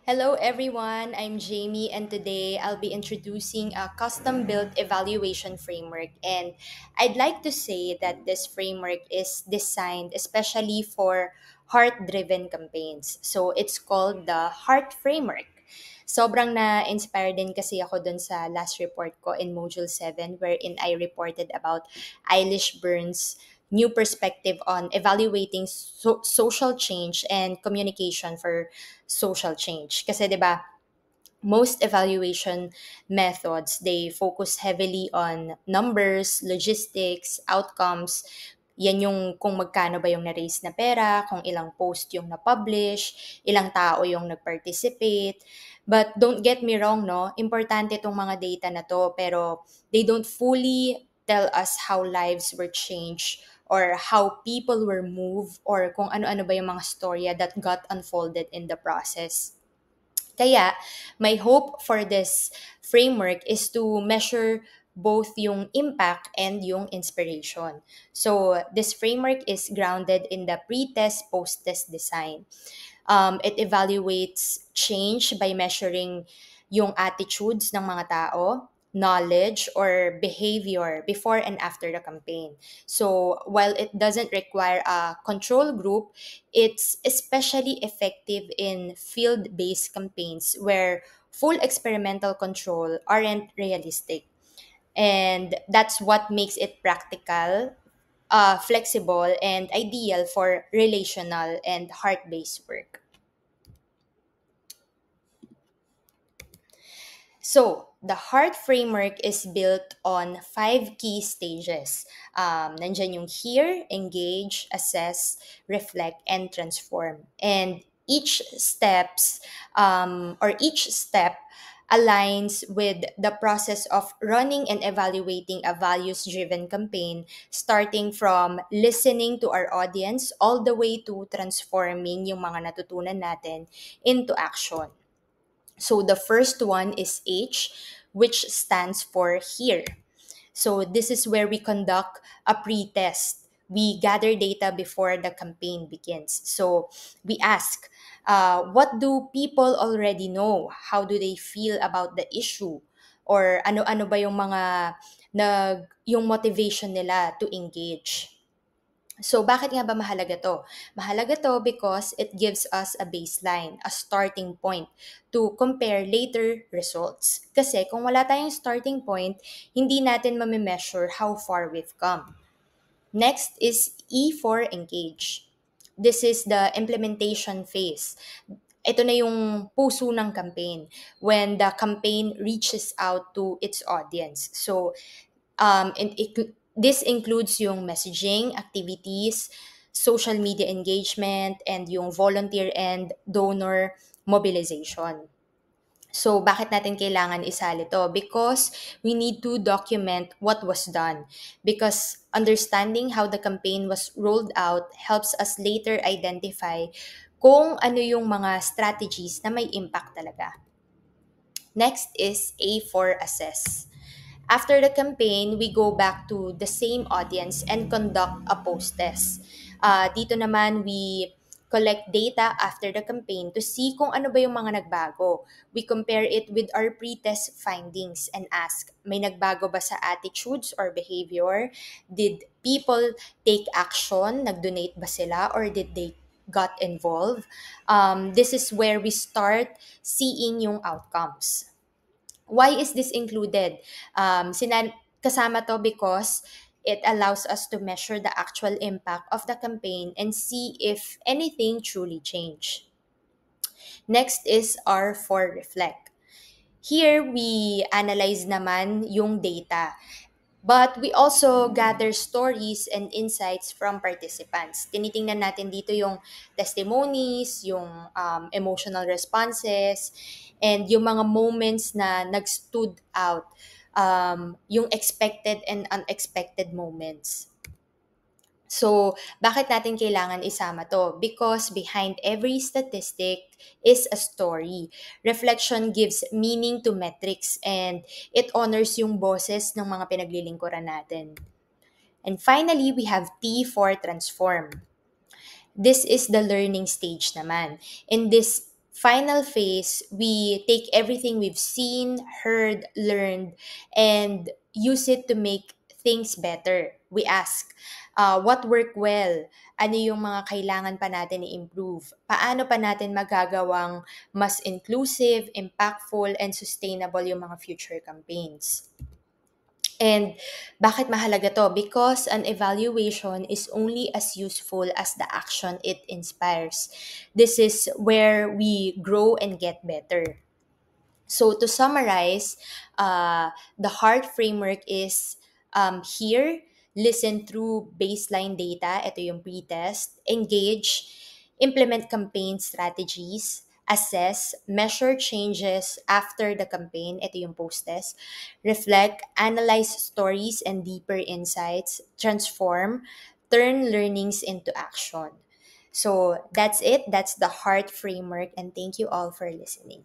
Hello everyone, I'm Jamie and today I'll be introducing a custom built evaluation framework. And I'd like to say that this framework is designed especially for heart driven campaigns. So it's called the Heart Framework. Sobrang na-inspire din kasi ako dun sa last report ko in Module 7 wherein I reported about Eilish Burns' new perspective on evaluating social change and communication for social change. Kasi 'di ba, most evaluation methods they focus heavily on numbers, logistics, outcomes. Yan yung kung magkano ba yung na-raise na pera, kung ilang post yung na-publish, ilang tao yung nag-participate. But don't get me wrong, no? Importante itong mga data na to, pero they don't fully tell us how lives were changed or how people were moved or kung ano-ano ba yung mga storya that got unfolded in the process. Kaya, my hope for this framework is to measure both yung impact and yung inspiration. So, this framework is grounded in the pre-test, post-test design. It evaluates change by measuring yung attitudes ng mga tao, knowledge, or behavior before and after the campaign. So, while it doesn't require a control group, it's especially effective in field based campaigns where full experimental control aren't realistic. And that's what makes it practical, flexible, and ideal for relational and heart based work. So, the heart framework is built on five key stages. Nandyan yung hear, engage, assess, reflect, and transform. And each step aligns with the process of running and evaluating a values-driven campaign, starting from listening to our audience all the way to transforming yung mga natutunan natin into action. So the first one is H, which stands for here. So this is where we conduct a pre-test. We gather data before the campaign begins. So we ask, what do people already know? How do they feel about the issue? Or ano-ano ba yung mga yung motivation nila to engage? So, bakit nga ba mahalaga to? Mahalaga to because it gives us a baseline, a starting point to compare later results. Kasi kung wala tayong starting point, hindi natin mamimeasure how far we've come. Next is E for engage. This is the implementation phase. Ito na yung puso ng campaign when the campaign reaches out to its audience. So, this includes yung messaging, activities, social media engagement, and yung volunteer and donor mobilization. So, bakit natin kailangan isali to? Because we need to document what was done. Because understanding how the campaign was rolled out helps us later identify kung ano yung mga strategies na may impact talaga. Next is A for assess. After the campaign, we go back to the same audience and conduct a post-test. Dito naman, we collect data after the campaign to see kung ano ba yung mga nagbago. We compare it with our pre-test findings and ask, may nagbago ba sa attitudes or behavior? Did people take action? Nag-donate ba sila? Or did they got involved? This is where we start seeing yung outcomes. Why is this included? Kasama to because it allows us to measure the actual impact of the campaign and see if anything truly changed. Next is R for reflect. Here, we analyze naman yung data. But we also gather stories and insights from participants. Tinitingnan natin dito yung testimonies, yung emotional responses, and yung mga moments na nag-stood out, yung expected and unexpected moments. So, bakit natin kailangan isama to? Because behind every statistic is a story. Reflection gives meaning to metrics and it honors yung boses ng mga pinaglilingkuran natin. And finally, we have T for transform. This is the learning stage naman. In this Final phase, we take everything we've seen, heard, learned, and use it to make things better. We ask, what worked well? Ano yung mga kailangan pa natin i-improve? Paano pa natin magagawang mas inclusive, impactful, and sustainable yung mga future campaigns? And bakit mahalaga to? Because an evaluation is only as useful as the action it inspires. This is where we grow and get better. So to summarize, the HEART framework is here, listen through baseline data, ito yung pre-test, engage, implement campaign strategies, assess, measure changes after the campaign, ito yung post-test, reflect, analyze stories and deeper insights, transform, turn learnings into action. So that's it. That's the HEART framework, and thank you all for listening.